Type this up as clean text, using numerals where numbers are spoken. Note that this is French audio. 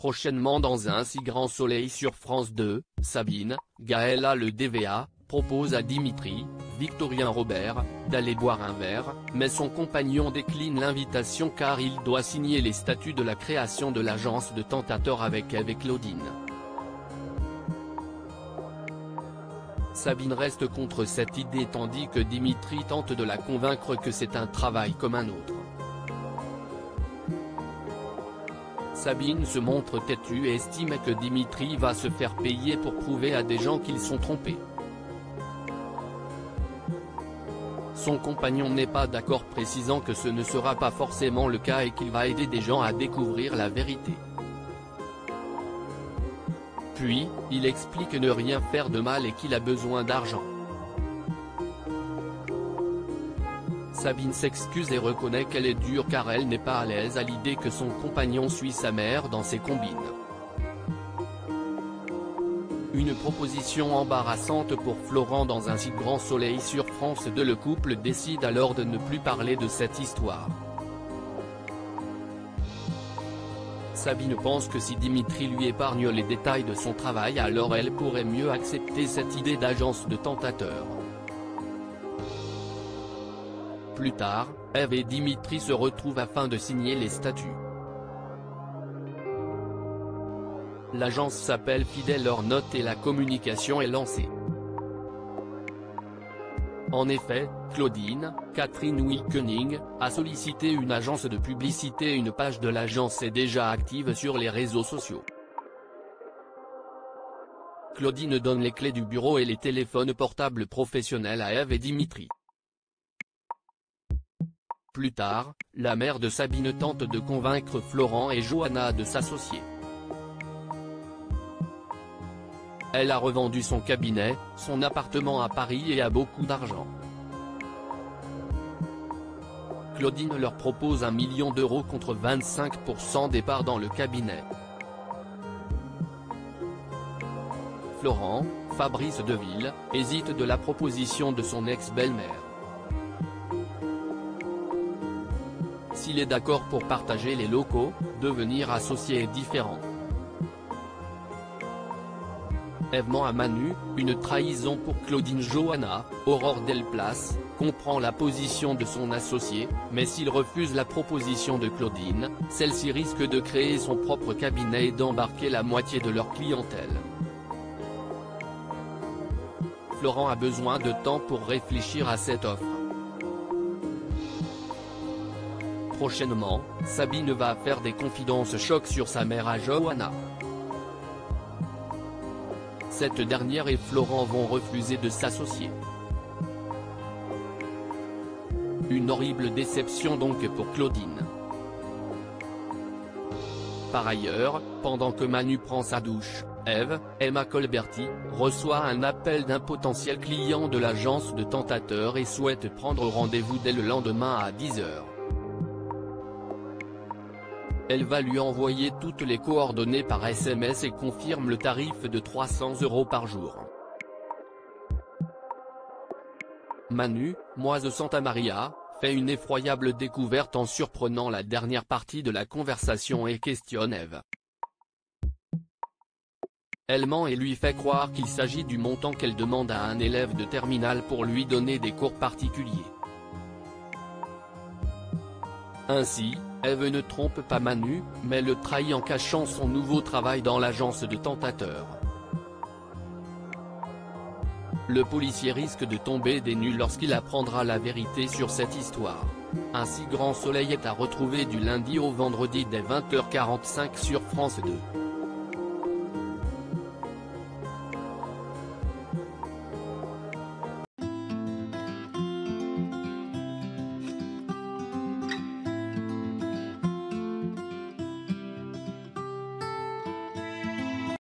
Prochainement dans Un si grand soleil sur France 2, Sabine, Gaëlla le DVA, propose à Dimitri, Victorien Robert, d'aller boire un verre, mais son compagnon décline l'invitation car il doit signer les statuts de la création de l'agence de Tentateur avec Eve et Claudine. Sabine reste contre cette idée tandis que Dimitri tente de la convaincre que c'est un travail comme un autre. Sabine se montre têtue et estime que Dimitri va se faire payer pour prouver à des gens qu'ils sont trompés. Son compagnon n'est pas d'accord, précisant que ce ne sera pas forcément le cas et qu'il va aider des gens à découvrir la vérité. Puis, il explique ne rien faire de mal et qu'il a besoin d'argent. Sabine s'excuse et reconnaît qu'elle est dure car elle n'est pas à l'aise à l'idée que son compagnon suit sa mère dans ses combines. Une proposition embarrassante pour Florent dans Un si grand soleil sur France 2. Le couple décide alors de ne plus parler de cette histoire. Sabine pense que si Dimitri lui épargne les détails de son travail alors elle pourrait mieux accepter cette idée d'agence de Tentateur. Plus tard, Eve et Dimitri se retrouvent afin de signer les statuts. L'agence s'appelle Fidèle Or Note et la communication est lancée. En effet, Claudine, Catherine Wilkening, a sollicité une agence de publicité et une page de l'agence est déjà active sur les réseaux sociaux. Claudine donne les clés du bureau et les téléphones portables professionnels à Eve et Dimitri. Plus tard, la mère de Sabine tente de convaincre Florent et Johanna de s'associer. Elle a revendu son cabinet, son appartement à Paris et a beaucoup d'argent. Claudine leur propose 1 million d'euros contre 25% des parts dans le cabinet. Florent, Fabrice Deville, hésite de la proposition de son ex-belle-mère. S'il est d'accord pour partager les locaux, devenir associé est différent. Eve ment à Manu, une trahison pour Claudine. Johanna, Aurore Delplace, comprend la position de son associé, mais s'il refuse la proposition de Claudine, celle-ci risque de créer son propre cabinet et d'embarquer la moitié de leur clientèle. Florent a besoin de temps pour réfléchir à cette offre. Prochainement, Sabine va faire des confidences choc sur sa mère à Johanna. Cette dernière et Florent vont refuser de s'associer. Une horrible déception donc pour Claudine. Par ailleurs, pendant que Manu prend sa douche, Eve, Emma Colberti, reçoit un appel d'un potentiel client de l'agence de Tentateur et souhaite prendre rendez-vous dès le lendemain à 10 h. Elle va lui envoyer toutes les coordonnées par SMS et confirme le tarif de 300 € par jour. Manu, Moise Santamaria, fait une effroyable découverte en surprenant la dernière partie de la conversation et questionne Eve. Elle ment et lui fait croire qu'il s'agit du montant qu'elle demande à un élève de terminale pour lui donner des cours particuliers. Ainsi, Eve ne trompe pas Manu, mais le trahit en cachant son nouveau travail dans l'agence de Tentateur. Le policier risque de tomber des nues lorsqu'il apprendra la vérité sur cette histoire. Un si grand soleil est à retrouver du lundi au vendredi dès 20 h 45 sur France 2.